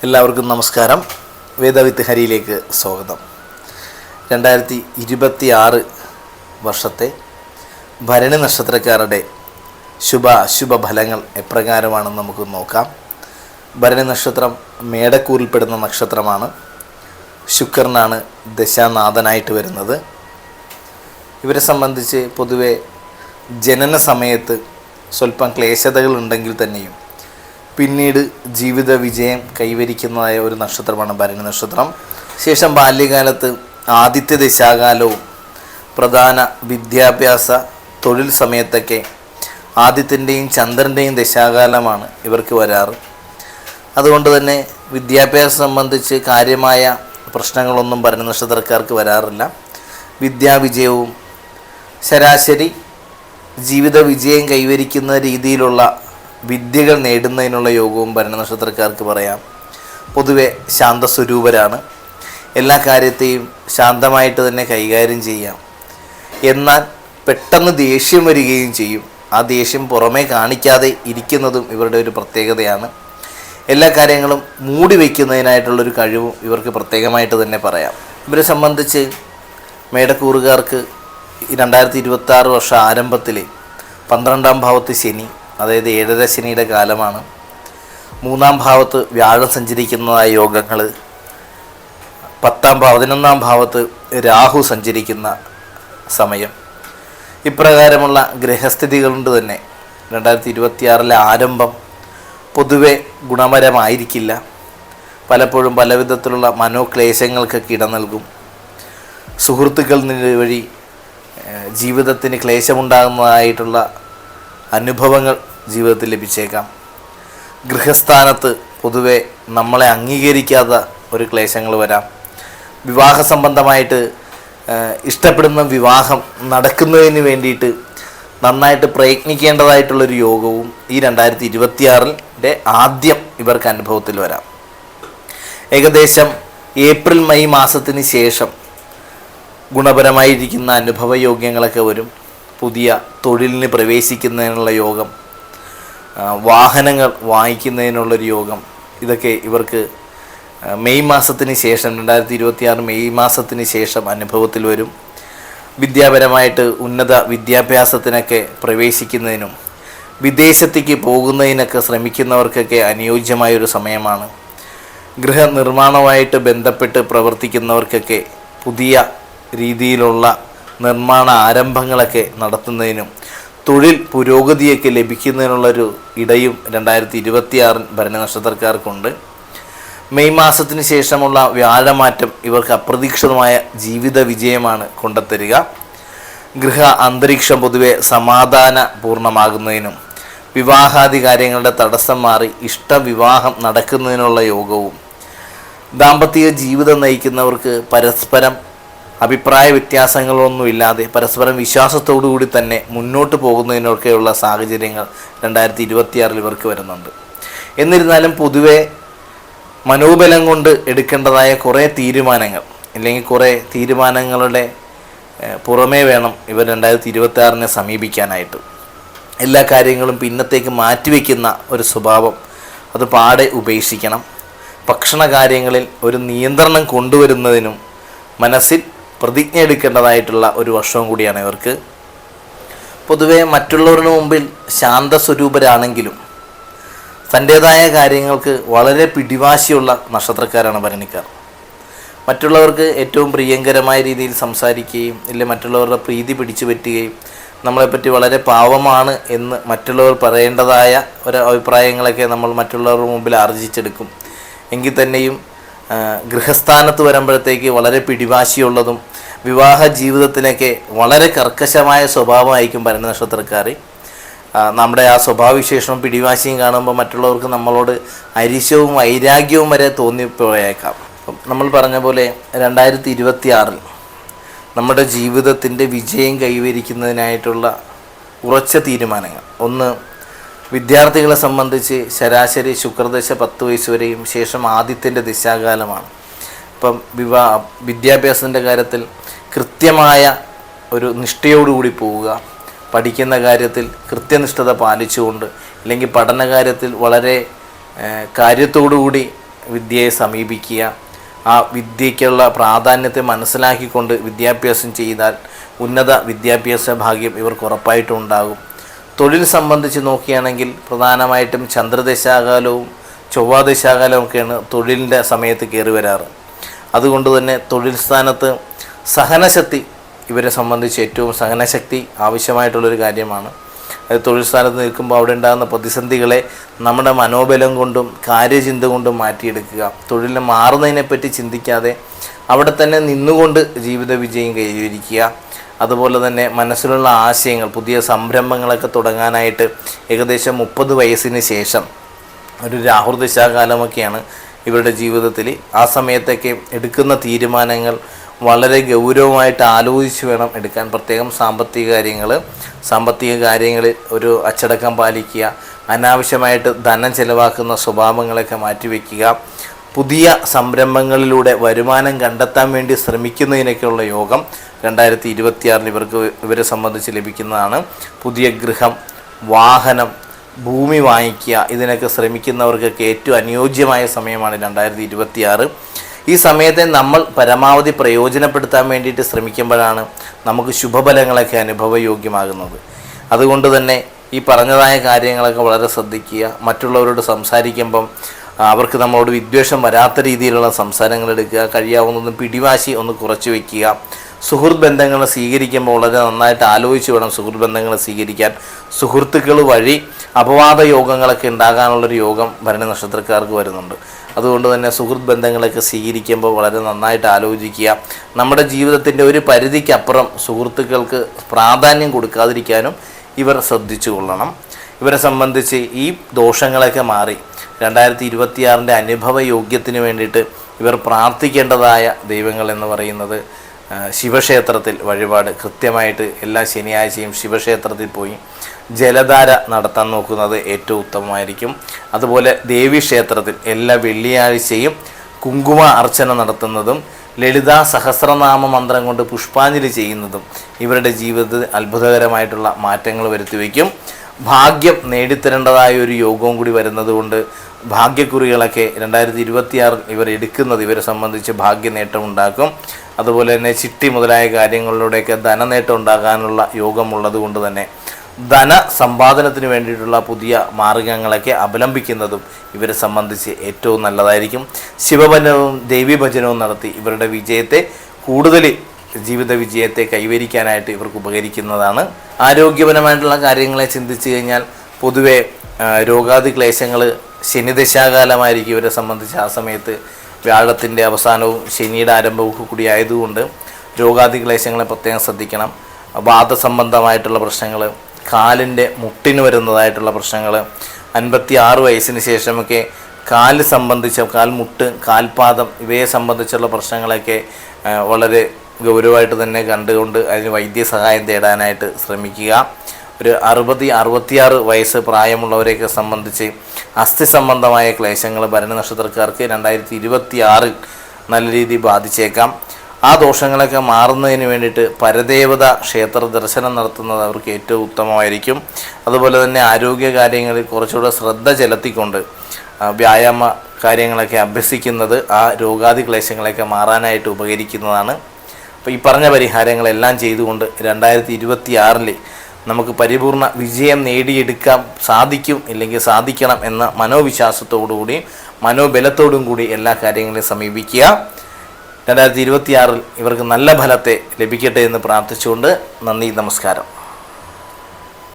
എല്ലാവർക്കും നമസ്കാരം. വേദവിത്ത് ഹരിയിലേക്ക് സ്വാഗതം. 2026 വർഷത്തെ ഭരണി നക്ഷത്രക്കാരുടെ ശുഭ ഫലങ്ങൾ എപ്രകാരമാണെന്ന് നമുക്ക് നോക്കാം. ഭരണി നക്ഷത്രം മേടക്കൂറിൽപ്പെടുന്ന നക്ഷത്രമാണ്. ശുക്രനാണ് ദശാനാഥനായിട്ട് വരുന്നത്. ഇവരെ സംബന്ധിച്ച് പൊതുവെ ജനന സമയത്ത് സ്വല്പം ക്ലേശതകൾ ഉണ്ടെങ്കിൽ തന്നെയും പിന്നീട് ജീവിത വിജയം കൈവരിക്കുന്നതായ ഒരു നക്ഷത്രമാണ് ഭരണി നക്ഷത്രം. ശേഷം ബാല്യകാലത്ത് ആദിത്യ ദശാകാലവും പ്രധാന വിദ്യാഭ്യാസ തൊഴിൽ സമയത്തൊക്കെ ആദിത്യൻ്റെയും ചന്ദ്രൻ്റെയും ദശാകാലമാണ് ഇവർക്ക് വരാറ്. അതുകൊണ്ട് തന്നെ വിദ്യാഭ്യാസം സംബന്ധിച്ച് കാര്യമായ പ്രശ്നങ്ങളൊന്നും ഭരണി നക്ഷത്രക്കാർക്ക് വരാറില്ല. വിദ്യാവിജയവും ശരാശരി ജീവിത വിജയം കൈവരിക്കുന്ന രീതിയിലുള്ള വിദ്യകൾ നേടുന്നതിനുള്ള യോഗവും ഭരണി നക്ഷത്രക്കാർക്ക് പറയാം. പൊതുവെ ശാന്തസ്വരൂപരാണ്. എല്ലാ കാര്യത്തെയും ശാന്തമായിട്ട് തന്നെ കൈകാര്യം ചെയ്യാം. എന്നാൽ പെട്ടെന്ന് ദേഷ്യം വരികയും ചെയ്യും. ആ ദേഷ്യം പുറമേ കാണിക്കാതെ ഇരിക്കുന്നതും ഇവരുടെ ഒരു പ്രത്യേകതയാണ്. എല്ലാ കാര്യങ്ങളും മൂടി വയ്ക്കുന്നതിനായിട്ടുള്ളൊരു കഴിവും ഇവർക്ക് പ്രത്യേകമായിട്ട് തന്നെ പറയാം. ഇവരെ സംബന്ധിച്ച് മേടക്കൂറുകാർക്ക് 2026 വർഷ ആരംഭത്തിൽ 12ാം ഭാവത്ത് ശനി, അതായത് 7ര ശനിയുടെ കാലമാണ്. 3ാം ഭാവത്ത് വ്യാഴം സഞ്ചരിക്കുന്നതായ യോഗങ്ങൾ, 11ാം ഭാവത്ത് രാഹു സഞ്ചരിക്കുന്ന സമയം. ഇപ്രകാരമുള്ള ഗ്രഹസ്ഥിതികൾ കൊണ്ട് തന്നെ 2026 ആരംഭം പൊതുവെ ഗുണപരമായിരിക്കില്ല. പലപ്പോഴും പലവിധത്തിലുള്ള മനോക്ലേശങ്ങൾക്കൊക്കെ ഇട നൽകും. സുഹൃത്തുക്കൾ വഴി ജീവിതത്തിന് ക്ലേശമുണ്ടാകുന്നതായിട്ടുള്ള അനുഭവങ്ങൾ ജീവിതത്തിൽ ലഭിച്ചേക്കാം. ഗൃഹസ്ഥാനത്ത് പൊതുവെ നമ്മളെ അംഗീകരിക്കാത്ത ഒരു ക്ലേശങ്ങൾ വരാം. വിവാഹ സംബന്ധമായിട്ട് ഇഷ്ടപ്പെടുന്ന വിവാഹം നടക്കുന്നതിന് വേണ്ടിയിട്ട് നന്നായിട്ട് പ്രയത്നിക്കേണ്ടതായിട്ടുള്ളൊരു യോഗവും ഈ 2026 ആദ്യം ഇവർക്ക് അനുഭവത്തിൽ വരാം. ഏകദേശം ഏപ്രിൽ മെയ് മാസത്തിന് ശേഷം ഗുണപരമായിരിക്കുന്ന അനുഭവയോഗ്യങ്ങളൊക്കെ വരും. പുതിയ തൊഴിലിന് പ്രവേശിക്കുന്നതിനുള്ള യോഗം, വാഹനങ്ങൾ വാങ്ങിക്കുന്നതിനുള്ളൊരു യോഗം, ഇതൊക്കെ ഇവർക്ക് മെയ് മാസത്തിന് ശേഷം 2026 മെയ് മാസത്തിന് ശേഷം അനുഭവത്തിൽ വരും. വിദ്യാപരമായിട്ട് ഉന്നത വിദ്യാഭ്യാസത്തിനൊക്കെ പ്രവേശിക്കുന്നതിനും വിദേശത്തേക്ക് പോകുന്നതിനൊക്കെ ശ്രമിക്കുന്നവർക്കൊക്കെ അനുയോജ്യമായൊരു സമയമാണ്. ഗൃഹനിർമ്മാണവുമായിട്ട് ബന്ധപ്പെട്ട് പ്രവർത്തിക്കുന്നവർക്കൊക്കെ പുതിയ രീതിയിലുള്ള നിർമ്മാണ ആരംഭങ്ങളൊക്കെ നടത്തുന്നതിനും തൊഴിൽ പുരോഗതിയൊക്കെ ലഭിക്കുന്നതിനുള്ളൊരു ഇടയും 2026 ഭരണി നക്ഷത്രക്കാർക്കുണ്ട്. മെയ് മാസത്തിന് ശേഷമുള്ള വ്യാഴമാറ്റം ഇവർക്ക് അപ്രതീക്ഷിതമായ ജീവിത വിജയമാണ് കൊണ്ടുത്തരിക. ഗൃഹ അന്തരീക്ഷം പൊതുവെ സമാധാനപൂർണ്ണമാകുന്നതിനും വിവാഹാദി കാര്യങ്ങളുടെ തടസ്സം മാറി ഇഷ്ടവിവാഹം നടക്കുന്നതിനുള്ള യോഗവും, ദാമ്പത്തിക ജീവിതം നയിക്കുന്നവർക്ക് പരസ്പരം അഭിപ്രായ വ്യത്യാസങ്ങളൊന്നുമില്ലാതെ പരസ്പരം വിശ്വാസത്തോടുകൂടി തന്നെ മുന്നോട്ട് പോകുന്നതിനൊക്കെയുള്ള സാഹചര്യങ്ങൾ 2026 ഇവർക്ക് വരുന്നുണ്ട്. എന്നിരുന്നാലും പൊതുവെ മനോബലം കൊണ്ട് എടുക്കേണ്ടതായ കുറേ തീരുമാനങ്ങൾ, അല്ലെങ്കിൽ കുറേ തീരുമാനങ്ങളുടെ പുറമേ വേണം ഇവർ 2026 സമീപിക്കാനായിട്ട്. എല്ലാ കാര്യങ്ങളും പിന്നത്തേക്ക് മാറ്റിവെക്കുന്ന ഒരു സ്വഭാവം അത് പാടെ ഉപേക്ഷിക്കണം. ഭക്ഷണ കാര്യങ്ങളിൽ ഒരു നിയന്ത്രണം കൊണ്ടുവരുന്നതിനും മനസ്സിൽ പ്രതിജ്ഞ എടുക്കേണ്ടതായിട്ടുള്ള ഒരു വർഷവും കൂടിയാണ് ഇവർക്ക്. പൊതുവെ മറ്റുള്ളവരുടെ മുമ്പിൽ ശാന്തസ്വരൂപരാണെങ്കിലും തൻ്റേതായ കാര്യങ്ങൾക്ക് വളരെ പിടിവാശിയുള്ള നക്ഷത്രക്കാരാണ് ഭരണിക്കാർ. മറ്റുള്ളവർക്ക് ഏറ്റവും പ്രിയങ്കരമായ രീതിയിൽ സംസാരിക്കുകയും ഇല്ലെങ്കിൽ മറ്റുള്ളവരുടെ പ്രീതി പിടിച്ചു പറ്റുകയും നമ്മളെപ്പറ്റി വളരെ പാവമാണ് എന്ന് മറ്റുള്ളവർ പറയേണ്ടതായ ഒരു അഭിപ്രായങ്ങളൊക്കെ നമ്മൾ മറ്റുള്ളവരുടെ മുമ്പിൽ ആർജിച്ചെടുക്കും. എങ്കിൽ തന്നെയും ഗൃഹസ്ഥാനത്ത് വരുമ്പോഴത്തേക്ക് വളരെ പിടിവാശിയുള്ളതും വിവാഹ ജീവിതത്തിനൊക്കെ വളരെ കർക്കശമായ സ്വഭാവമായിരിക്കും ഭരണി നക്ഷത്രക്കാർ. നമ്മുടെ ആ സ്വഭാവവിശേഷവും പിടിവാശിയും കാണുമ്പോൾ മറ്റുള്ളവർക്ക് നമ്മളോട് അരിശവും വൈരാഗ്യവും വരെ തോന്നിപ്പോയേക്കാം. നമ്മൾ പറഞ്ഞ പോലെ 2026 നമ്മുടെ ജീവിതത്തിൻ്റെ വിജയം കൈവരിക്കുന്നതിനായിട്ടുള്ള ഉറച്ച തീരുമാനങ്ങൾ. ഒന്ന്, വിദ്യാർത്ഥികളെ സംബന്ധിച്ച് ശരാശരി ശുക്രദശ 10 വയസ്സ് വരെയും ശേഷം ആദിത്യൻ്റെ ദിശാകാലമാണ്. ഇപ്പം വിദ്യാഭ്യാസത്തിൻ്റെ കാര്യത്തിൽ കൃത്യമായ ഒരു നിഷ്ഠയോടുകൂടി പോവുക, പഠിക്കുന്ന കാര്യത്തിൽ കൃത്യനിഷ്ഠത പാലിച്ചുകൊണ്ട്, അല്ലെങ്കിൽ പഠന കാര്യത്തിൽ വളരെ കാര്യത്തോടുകൂടി വിദ്യയെ സമീപിക്കുക. ആ വിദ്യയ്ക്കുള്ള പ്രാധാന്യത്തെ മനസ്സിലാക്കിക്കൊണ്ട് വിദ്യാഭ്യാസം ചെയ്താൽ ഉന്നത വിദ്യാഭ്യാസ ഭാഗ്യം ഇവർക്ക് ഉറപ്പായിട്ടും ഉണ്ടാകും. തൊഴിൽ സംബന്ധിച്ച് നോക്കുകയാണെങ്കിൽ പ്രധാനമായിട്ടും ചന്ദ്രദശാകാലവും ചൊവ്വാദശാകാലവും ഒക്കെയാണ് തൊഴിലിൻ്റെ സമയത്ത് കയറി വരാറ്. അതുകൊണ്ട് തന്നെ തൊഴിൽ സ്ഥാനത്ത് സഹനശക്തി ഇവരെ സംബന്ധിച്ച് ഏറ്റവും സഹനശക്തി ആവശ്യമായിട്ടുള്ളൊരു കാര്യമാണ്. അത് തൊഴിൽ സ്ഥാനത്ത് നിൽക്കുമ്പോൾ അവിടെ ഉണ്ടാകുന്ന പ്രതിസന്ധികളെ നമ്മുടെ മനോബലം കൊണ്ടും കാര്യചിന്ത കൊണ്ടും മാറ്റിയെടുക്കുക. തൊഴിലിന് മാറുന്നതിനെപ്പറ്റി ചിന്തിക്കാതെ അവിടെ തന്നെ നിന്നുകൊണ്ട് ജീവിത വിജയം കൈവരിക്കുക. അതുപോലെ തന്നെ മനസ്സിലുള്ള ആശയങ്ങൾ, പുതിയ സംരംഭങ്ങളൊക്കെ തുടങ്ങാനായിട്ട് ഏകദേശം 30 വയസ്സിന് ശേഷം ഒരു രാഹുർദശാകാലമൊക്കെയാണ് ഇവരുടെ ജീവിതത്തിൽ. ആ സമയത്തൊക്കെ എടുക്കുന്ന തീരുമാനങ്ങൾ വളരെ ഗൗരവമായിട്ട് ആലോചിച്ച് വേണം എടുക്കാൻ. പ്രത്യേകം സാമ്പത്തിക കാര്യങ്ങളിൽ ഒരു അച്ചടക്കം പാലിക്കുക, അനാവശ്യമായിട്ട് ധനം ചെലവാക്കുന്ന സ്വഭാവങ്ങളൊക്കെ മാറ്റിവെക്കുക, പുതിയ സംരംഭങ്ങളിലൂടെ വരുമാനം കണ്ടെത്താൻ വേണ്ടി ശ്രമിക്കുന്നതിനൊക്കെയുള്ള യോഗം 2026 ഇവരെ സംബന്ധിച്ച് ലഭിക്കുന്നതാണ്. പുതിയ ഗൃഹം, വാഹനം, ഭൂമി വാങ്ങിക്കുക, ഇതിനൊക്കെ ശ്രമിക്കുന്നവർക്കൊക്കെ ഏറ്റവും അനുയോജ്യമായ സമയമാണ് 2026. ഈ സമയത്തെ നമ്മൾ പരമാവധി പ്രയോജനപ്പെടുത്താൻ വേണ്ടിയിട്ട് ശ്രമിക്കുമ്പോഴാണ് നമുക്ക് ശുഭഫലങ്ങളൊക്കെ അനുഭവയോഗ്യമാകുന്നത്. അതുകൊണ്ട് തന്നെ ഈ പറഞ്ഞതായ കാര്യങ്ങളൊക്കെ വളരെ ശ്രദ്ധിക്കുക. മറ്റുള്ളവരോട് സംസാരിക്കുമ്പം അവർക്ക് നമ്മളോട് വിദ്വേഷം വരാത്ത രീതിയിലുള്ള സംസാരങ്ങൾ എടുക്കുക. കഴിയാവുന്നതും പിടിവാശി ഒന്ന് കുറച്ച് വയ്ക്കുക. സുഹൃത്ത് ബന്ധങ്ങൾ സ്വീകരിക്കുമ്പോൾ വളരെ നന്നായിട്ട് ആലോചിച്ച് വേണം സുഹൃത്ത് ബന്ധങ്ങൾ സ്വീകരിക്കാൻ. സുഹൃത്തുക്കൾ വഴി അപവാദ യോഗങ്ങളൊക്കെ ഉണ്ടാകാനുള്ളൊരു യോഗം ഭരണി നക്ഷത്രക്കാർക്ക് വരുന്നുണ്ട്. അതുകൊണ്ട് തന്നെ സുഹൃത്ത് ബന്ധങ്ങളൊക്കെ സ്വീകരിക്കുമ്പോൾ വളരെ നന്നായിട്ട് ആലോചിക്കുക. നമ്മുടെ ജീവിതത്തിൻ്റെ ഒരു പരിധിക്കപ്പുറം സുഹൃത്തുക്കൾക്ക് പ്രാധാന്യം കൊടുക്കാതിരിക്കാനും ഇവർ ശ്രദ്ധിച്ചു കൊള്ളണം. ഇവരെ സംബന്ധിച്ച് ഈ ദോഷങ്ങളൊക്കെ മാറി 2026 അനുഭവ യോഗ്യത്തിന് വേണ്ടിയിട്ട് ഇവർ പ്രാർത്ഥിക്കേണ്ടതായ ദൈവങ്ങൾ എന്ന് പറയുന്നത് ശിവക്ഷേത്രത്തിൽ വഴിപാട് കൃത്യമായിട്ട് എല്ലാ ശനിയാഴ്ചയും ശിവക്ഷേത്രത്തിൽ പോയി ജലധാര നടത്താൻ നോക്കുന്നത് ഏറ്റവും ഉത്തമമായിരിക്കും. അതുപോലെ ദേവീക്ഷേത്രത്തിൽ എല്ലാ വെള്ളിയാഴ്ചയും കുങ്കുമ അർച്ചന നടത്തുന്നതും ലളിതാ സഹസ്രനാമ മന്ത്രം കൊണ്ട് പുഷ്പാഞ്ജലി ചെയ്യുന്നതും ഇവരുടെ ജീവിതത്തിൽ അത്ഭുതകരമായിട്ടുള്ള മാറ്റങ്ങൾ വരുത്തിവെക്കും. ഭാഗ്യം നേടിത്തരേണ്ടതായ ഒരു യോഗവും കൂടി വരുന്നത് കൊണ്ട് ഭാഗ്യക്കുറികളൊക്കെ 2026 ഇവർ എടുക്കുന്നത് ഇവരെ സംബന്ധിച്ച് ഭാഗ്യനേട്ടം ഉണ്ടാക്കും. അതുപോലെ തന്നെ ചിട്ടി മുതലായ കാര്യങ്ങളിലൂടെയൊക്കെ ധനനേട്ടം ഉണ്ടാകാനുള്ള യോഗമുള്ളത് കൊണ്ട് തന്നെ ധന സമ്പാദനത്തിന് വേണ്ടിയിട്ടുള്ള പുതിയ മാർഗങ്ങളൊക്കെ അവലംബിക്കുന്നതും ഇവരെ സംബന്ധിച്ച് ഏറ്റവും നല്ലതായിരിക്കും. ശിവഭജനവും ദേവീഭജനവും നടത്തി ഇവരുടെ വിജയത്തെ കൂടുതൽ ജീവിത വിജയത്തെ കൈവരിക്കാനായിട്ട് ഇവർക്ക് ഉപകരിക്കുന്നതാണ്. ആരോഗ്യപരമായിട്ടുള്ള കാര്യങ്ങളെ ചിന്തിച്ചു കഴിഞ്ഞാൽ പൊതുവെ രോഗാദി ക്ലേശങ്ങൾ ശനിദശാകാലമായിരിക്കും ഇവരെ സംബന്ധിച്ച്. ആ സമയത്ത് വ്യാഴത്തിൻ്റെ അവസാനവും ശനിയുടെ ആരംഭവും കൂടി ആയതുകൊണ്ട് രോഗാദി ക്ലേശങ്ങളെ പ്രത്യേകം ശ്രദ്ധിക്കണം. വാദസംബന്ധമായിട്ടുള്ള പ്രശ്നങ്ങൾ, കാലിൻ്റെ മുട്ടിന് വരുന്നതായിട്ടുള്ള പ്രശ്നങ്ങൾ, 56 വയസ്സിന് ശേഷമൊക്കെ കാല് സംബന്ധിച്ച കാൽമുട്ട്, കാൽപാദം ഇവയെ സംബന്ധിച്ചുള്ള പ്രശ്നങ്ങളൊക്കെ വളരെ ഗൗരവമായിട്ട് തന്നെ കണ്ടുകൊണ്ട് അതിന് വൈദ്യസഹായം തേടാനായിട്ട് ശ്രമിക്കുക. ഒരു 60-66 വയസ്സ് പ്രായമുള്ളവരെയൊക്കെ സംബന്ധിച്ച് അസ്ഥി സംബന്ധമായ ക്ലേശങ്ങൾ ഭരണി നക്ഷത്രക്കാർക്ക് 2026 നല്ല രീതിയിൽ ബാധിച്ചേക്കാം. ആ ദോഷങ്ങളൊക്കെ മാറുന്നതിന് വേണ്ടിയിട്ട് പരദേവത ക്ഷേത്ര ദർശനം നടത്തുന്നത് അവർക്ക് ഏറ്റവും ഉത്തമമായിരിക്കും. അതുപോലെ തന്നെ ആരോഗ്യ കാര്യങ്ങളിൽ കുറച്ചുകൂടെ ശ്രദ്ധ ചെലുത്തിക്കൊണ്ട് വ്യായാമ കാര്യങ്ങളൊക്കെ അഭ്യസിക്കുന്നത് ആ രോഗാദി ക്ലേശങ്ങളൊക്കെ മാറാനായിട്ട് ഉപകരിക്കുന്നതാണ്. അപ്പോൾ ഈ പറഞ്ഞ പരിഹാരങ്ങളെല്ലാം ചെയ്തുകൊണ്ട് 2026 നമുക്ക് പരിപൂർണ വിജയം നേടിയെടുക്കാൻ സാധിക്കും, ഇല്ലെങ്കിൽ സാധിക്കണം എന്ന മനോവിശ്വാസത്തോടുകൂടി മനോബലത്തോടും കൂടി എല്ലാ കാര്യങ്ങളെയും സമീപിക്കുക. 2026 ഇവർക്ക് നല്ല ഫലത്തെ ലഭിക്കട്ടെ എന്ന് പ്രാർത്ഥിച്ചുകൊണ്ട് നന്ദി, നമസ്കാരം.